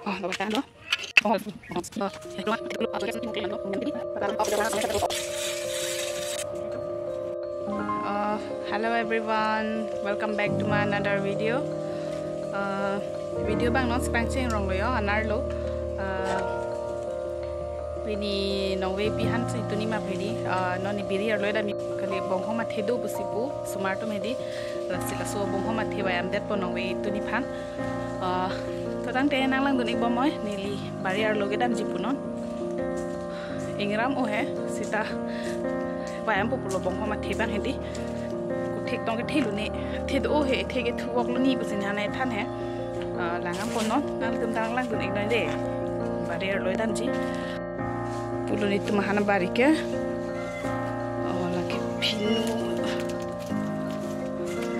Oh, lo basta, no? Oh, hello everyone, welcome back to my another video. Video bang non spanching rong lo yo anar lo. Ini Norway pihan si tu ni ma pedi. Non ni biri arlo da mi kali bong ho ma thedo busipu sumarto medi. Rasila so bong ho ma theba am det po Norway tu ni phan. Tang te nang lang dunik bomoy nili barrier loge dam jipunon ingram o he sita bayam populo bong ma thebang hedi ku thek tong ke thelu ne thed o he thege thuok lu ni busin hane than he langam ponon nang tum tang lang dunik noi de barrier loy dam ji pulo ni tu mahana barike o la ke pinu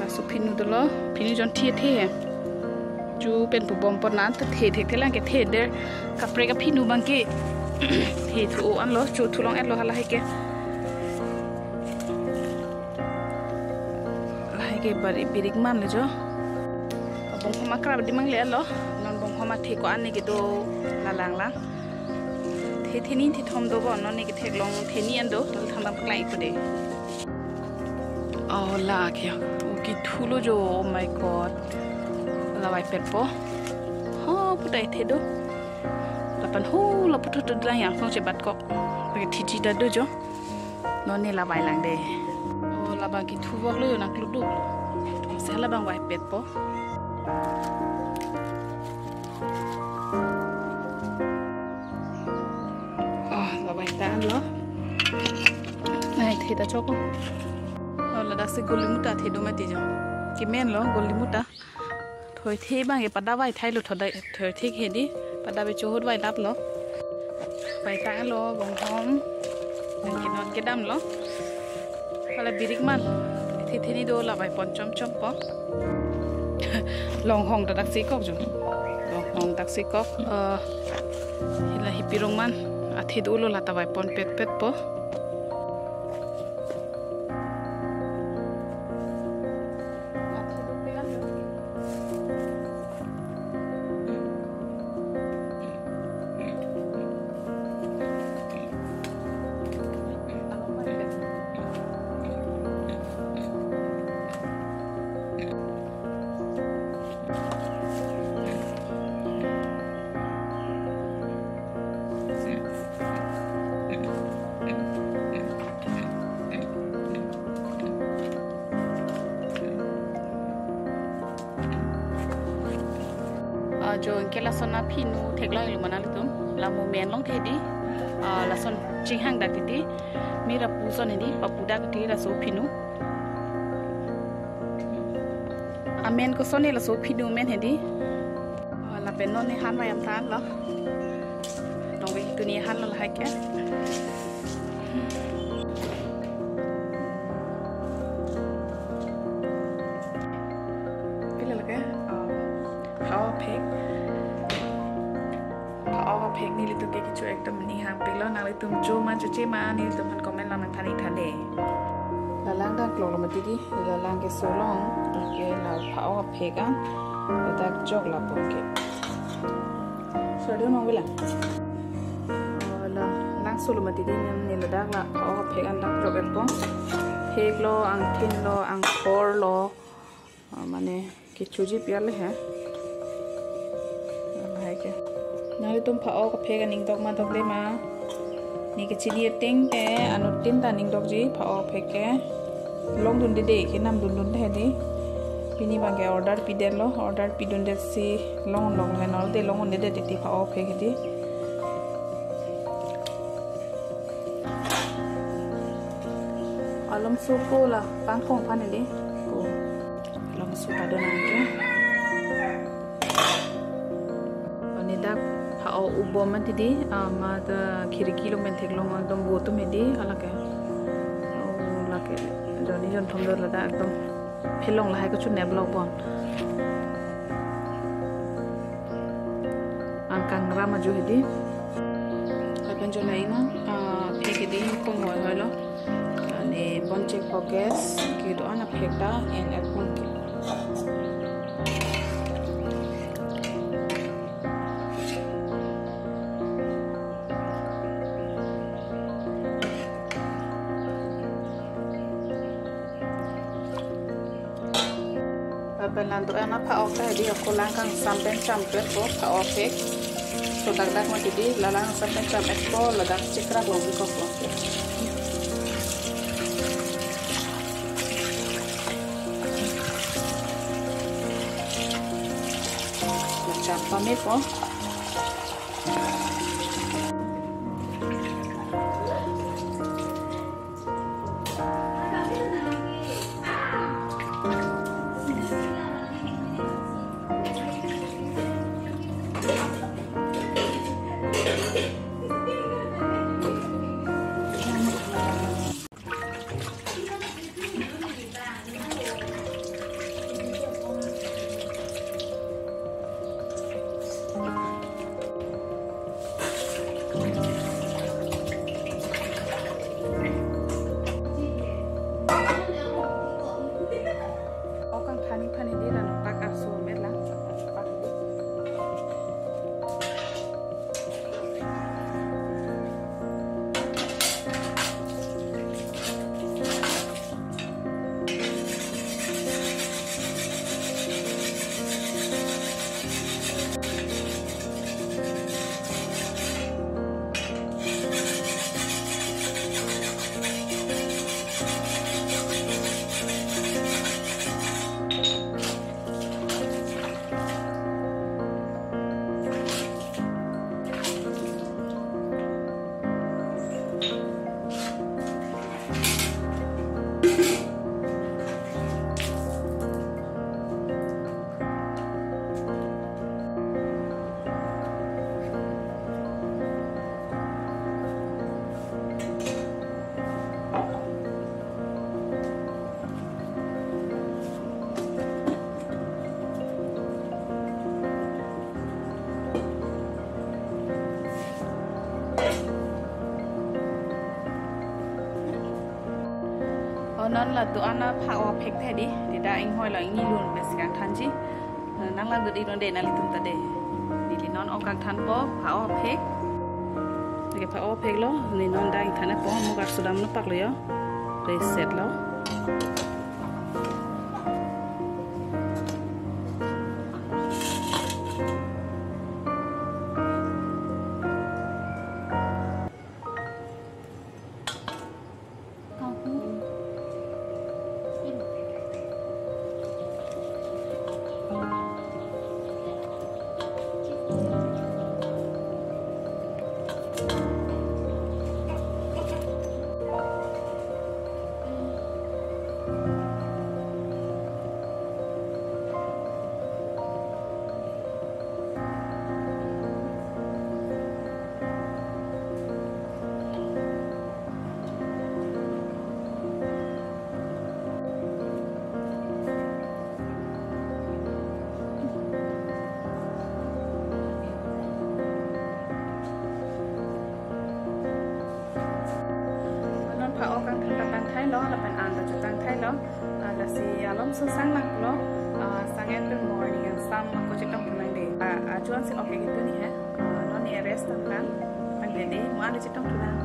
asu pinu dolo pinu jon thie thie chú bên phụ bom pon nan thể thế lang cái thể der kapre ka phinu bang ke thể thu an lo chu thu long at lo hala hai ke bari birik man le jo bong khoma kra di mang le lo non bong khoma the ko an ni ke do la lang lang the ni thi thom do bon non ni ke thek long the ni an do thang dam klai ko de oh la ke o ki thu lo jo oh my god lawai perpo ho pudai thedo lapan ho laputu tu dang yang song cebat kok pakai tiji da dojo no ne lawai lang de oh labang ki thu wok lo nak luduk se labang wai perpo oh lawai tan lo nai theda choko oh la dak se golimuta thedo ma ti jo ki men lo golimuta thôi thế bằng cái bắt đầu vay thay lụt thôi thích hết đi bắt đầu bị chú hút vay đắp lo vay tang lo bông hom cái đam lo hay là birik man thì thế đi đâu là vay pon chom chom po long hong đặc sĩ cốc rồi long hong đặc sĩ cốc là hipirong man thì đâu là ta vay pon pet pet po jo ke la sona phinu thekla lu manal tum la mo men long the di la son ching hang dak ti mira pu son ni papu dak ti la so phinu amen ko son ni la so phinu men he di la pen non ni han wa yam tan lo nong we tu ni han lo la ke pila la ke power pick phek ni litu ke kichu ekdom ni ham pelo na litum jo ma chuche ma ni litum han comment la nang thani thade la lang da klong ma ti di la lang ke so long ke la phao phek an da jog la pon ke so do no wela la lang so lo ma ti di ni la da la phao phek an dak jog pon phek lo ang thin lo ang khor lo mane kichu ji piale ha nari tum phao ka phega ning dok ma dok le ma ni ke chili ting te anu tin ta ning dok ji phao pheke long dun de ke nam dun the de pini bang ke order pi de lo order pi dun de si long le no de long ne de ti phao pheke di alam su ko la pang khong phan de ko alam su ta do nang ke ani dak phao ubom man ti di ma da khiriki lo men thek long dom bo to me di ala ke la ke joni jon thom do la da ekdom phelong la hai ko chu ne blog bon ang kang rama jo hedi apan jo lai na pheke di kong hoi lo ane bon check focus ki do ana phekta en apun ke penlandu ana pa ok ta di aku langkang sampai campur ko pa ok so dak mati di lalang sampai campur ko ladak cikrak lo ko ko macam pamit ko non là tụi anh phá ở phèn thế đi thì đã anh hỏi là anh nghi luôn về sáng thắn chứ năng làm được đi nó để là lịch tung ta để thì non ở càng thắn bó phá ở phèn thì cái phá ở phèn lo thì non đang thắn bó mua gạt sữa đầm nó bạcเลยrồi set lo phao căng thẳng tăng thái lo là bạn ăn là tăng thái lo là si lom su sang nak lo sang every morning and some ko chitang tunang de chuan sin okay gitu ni ha no ni rest kan pang de mo ada chitang tunang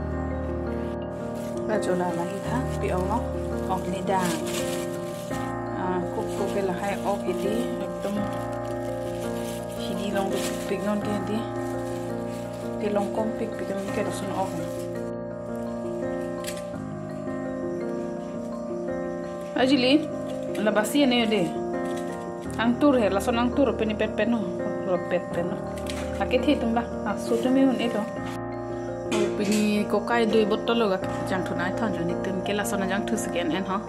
ba jola lagi tha pi ong lo ok ni dang ko ke la hai ok iti ekdom hidi long pik non ke di ke long kom pik ke sun ok Ajili, la basi ne de. Ang tur he, la son ang tur peni pet no, pet no. Akit he tumba, asu tumi hun ito. Pini kokai dui botol lo ga jang thunai thon joni tum ke la son jang thu sken en ha.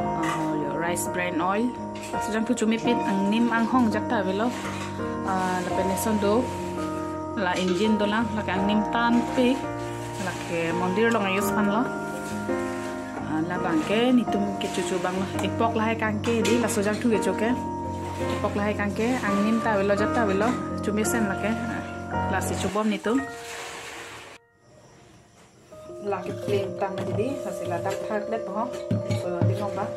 Your rice bran oil. Asu jang thu chumi pit ang nim ang hong jakta velo. La peni son do la engine do la ang nim tan pi la ke mondir lo ngayus pan lo. La bangke ni tum ke cucu bang lah ipok lah kangke di la sojang tu ke coke ipok lah kangke angin ta velo jata velo cumi sen lah ke la si cubom ni tum la ke plain tang di hasil la dak thak le po so di ngomba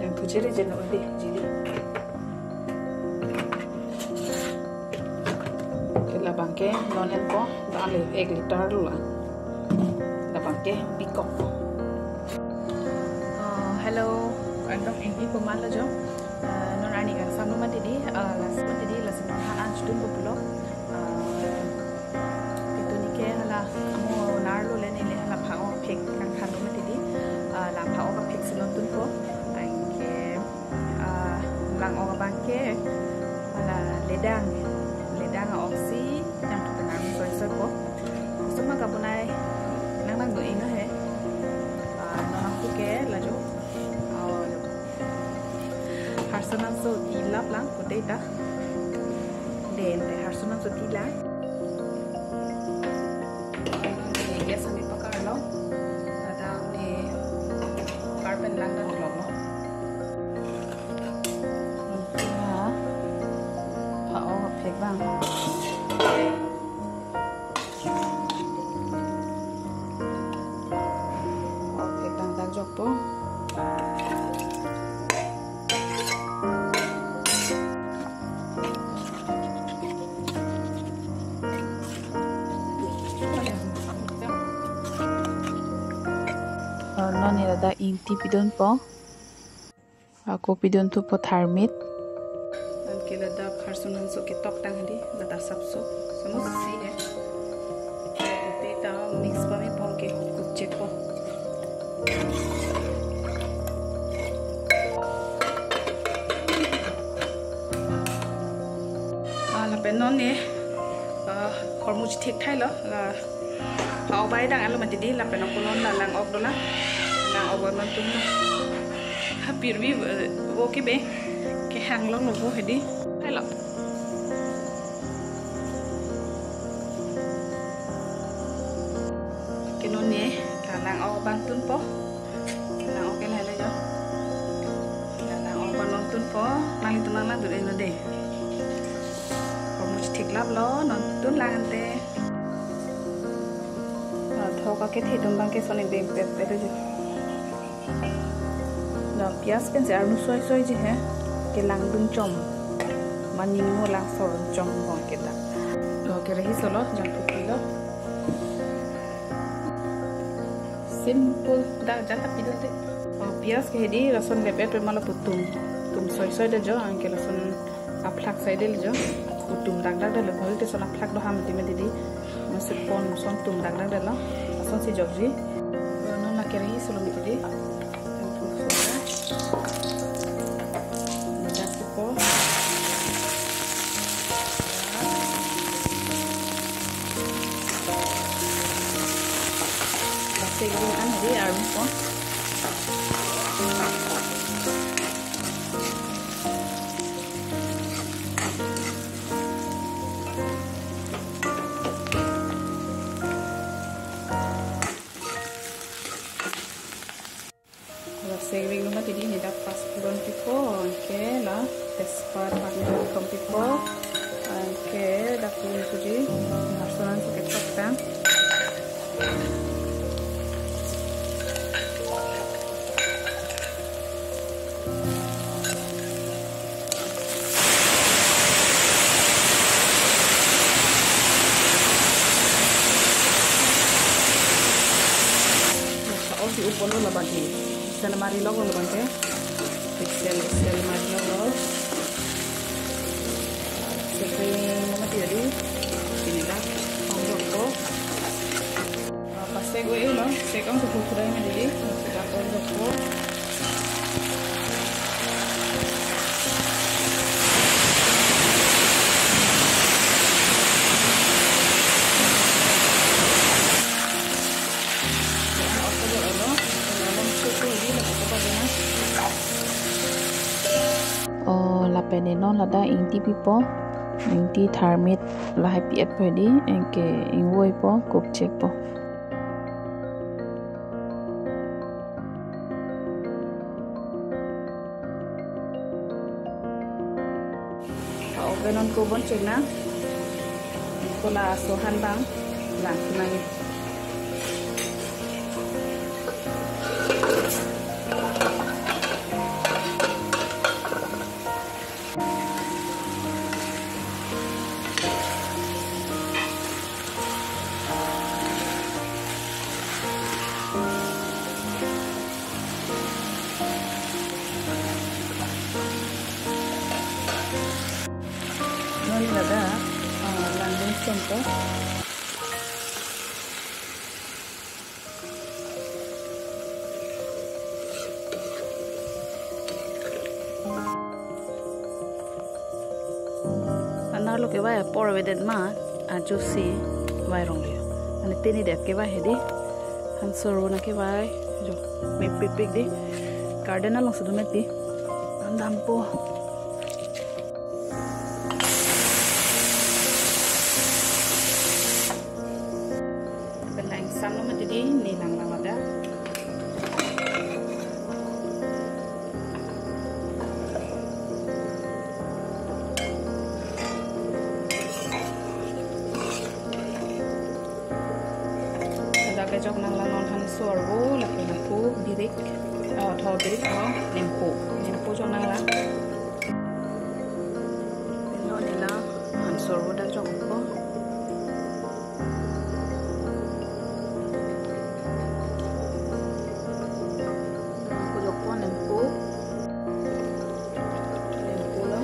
yang pujeri jenuh deh jadi kita bangke nonen ko dale 1 liter dulu lah kita bangke pikok hello andong ini pemal aja nonani kan sama mati di las non hanan student populo itu nike hala amo narlo le nile hala phao phek kan khanu mati di la phao ka phek sinon tun ko angke lang o bangke hala ledang oksi yang terkenal soy ko semua kabunai nang go ina he nang ku ke lajo harsonan so tilap lang kuteta den te harsonan so tila ya sami pakar lo ada ni carbon lang dan lo ya pao phek bang phek dang dak jok po noni ada inti pidon po aku pidon tu po thermit dan kila da kharsunan so ke tok tang di da sabso semua si है ते ta mix pa me pon ke कुछ check po la pen non ne hormuj thik thai lo la phao bai dang alo mati di la pen ko non la lang ok do la lang ok non tum hapir bi wo ke be ke hang long no bo hedi hai lo ke non ne la lang ok ban tun po lang ok la la jo la lang ok ban non tun po nang itu nang la du no de hormuj thik lab lo non tun lang ante thoka ke the dum bang ke sone be pe de na pias pen se arnu soi soi je hai ke lang dun chom maning no lang sor chom bon ke da to ke rahi solo jang putri lo simple da jata pidol de pias ke hedi rason lepe pe mala putum tum soi soi de jo anke rason aplak sai del jo putum dag dag de le bolte sona plak do ham ti me di masuk pon son tum dag dag de lo son si jogji non la kere solo mi di po pasti kan di arun po saving rumah tadi ni dapat bulan pipo, okay lah, tepat pakai kom pipo, okay dah pun suji, harsonan pakai coktan. Masa si upon lo bagi. Sel mari logo lo bangke sel mari logo seperti nama tadi ini dah panggung ko pas gue lo sekang tu sudah ini jadi sudah panggung ko la penenon la da inti pipo inti thermit la happy at pedi enke ingwoi po kok check po penon ko bon check na ko la sohan bang la nang ni ada London Center. Anar lo ke va por vedet ma aju si vai rong le. Ane tini dek ke va hedi. Han soro na ke vai jo me pik di. Garden along sa dumeti. Andam po. Benang sam lo mati di ni lang lang ada. Ada kejok nang lang non han sorbo laki lampu birik. Thau birik ko nempo jong nang la lo ni la han sorbo da jong ko ko jok ko nempo lo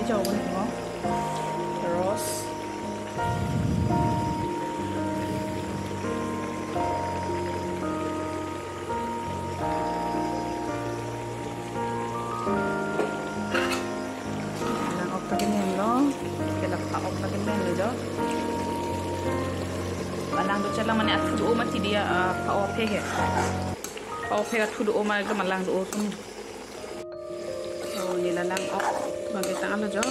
jauh ni ko terus lang op lagi men lo kelak pa op lagi men lo jo malang do chalang mane athu o mati dia pa op he athu do o ma ga malang do o sum so ni lang op bagi tangan lo jo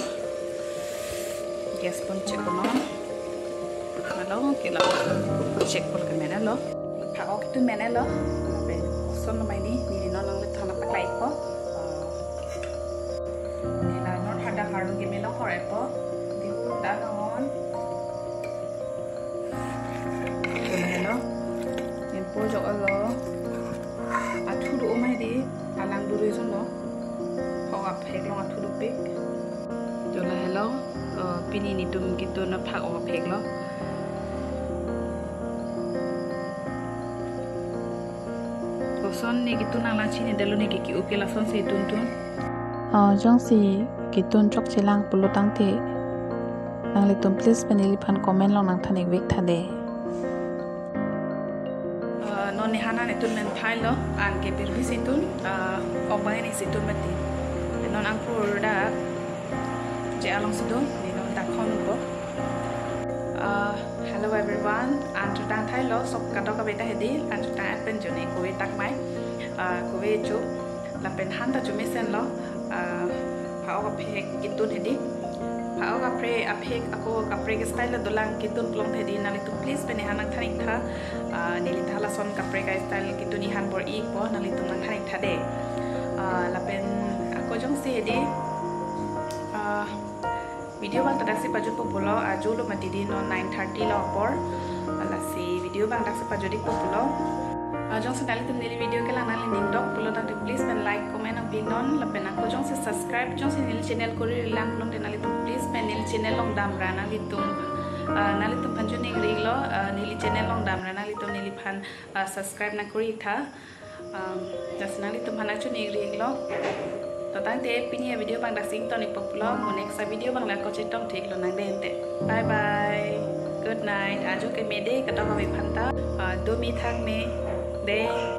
gas pun cek ko no malo kila cek pun ke mena lo pa ok tu mena lo pe son no mai ni no nang le thana pa kai ko ni la no hada haru ke mena hore po di ta on hello en po jo lo athu do mai di alang du re no ho ap hek long athu do pik jola hello pini ni tum gitu na phak o phek lo son ni gitu na la chini delo ni ki ukela son se tun jong si kitun chok chilang pulutang te nang le tum please penili phan comment long nang thanik wek thade non ni hana ne tun men phai lo an ke bir bi situn obai ni situn mati non ang pur da je along sido ni non ta khon ko hello everyone an ta thai lo sok ka to ka beta hedi an ta pen joni ko we tak mai ko we chu la pen han ta chu me sen lo pa o ka phek kitun hedi pa o ka pre a phek ako ka pre ke style la dolang kitun plong hedi na li tu please pen han nang thanik tha ni li thala son ka pre ka style kitun ni han bor ik po na li tu nang thanik tha de la pen ako jong si hedi video bang tadak si pajut populo aju lo matidi no 9:30 lo por ala si video bang tadak si pajudik populo jong se dali tum nili video ke lang nali ning dok pulo tak please pen like comment ang binon la pen ako jong se subscribe jong se nili channel ko ri lang long den nali tum please pen nili channel long dam ra nali tum panju ning ri lo nili channel long dam ra nali tum nili phan subscribe na kori tha jas nali tum phana chu ning ri lo Tentang te punya video bang dak sing ton popular mo next video bang la ko chetong thik lo nang den te bye bye good night aju ke mede ka to ka vi phanta do mi thak me de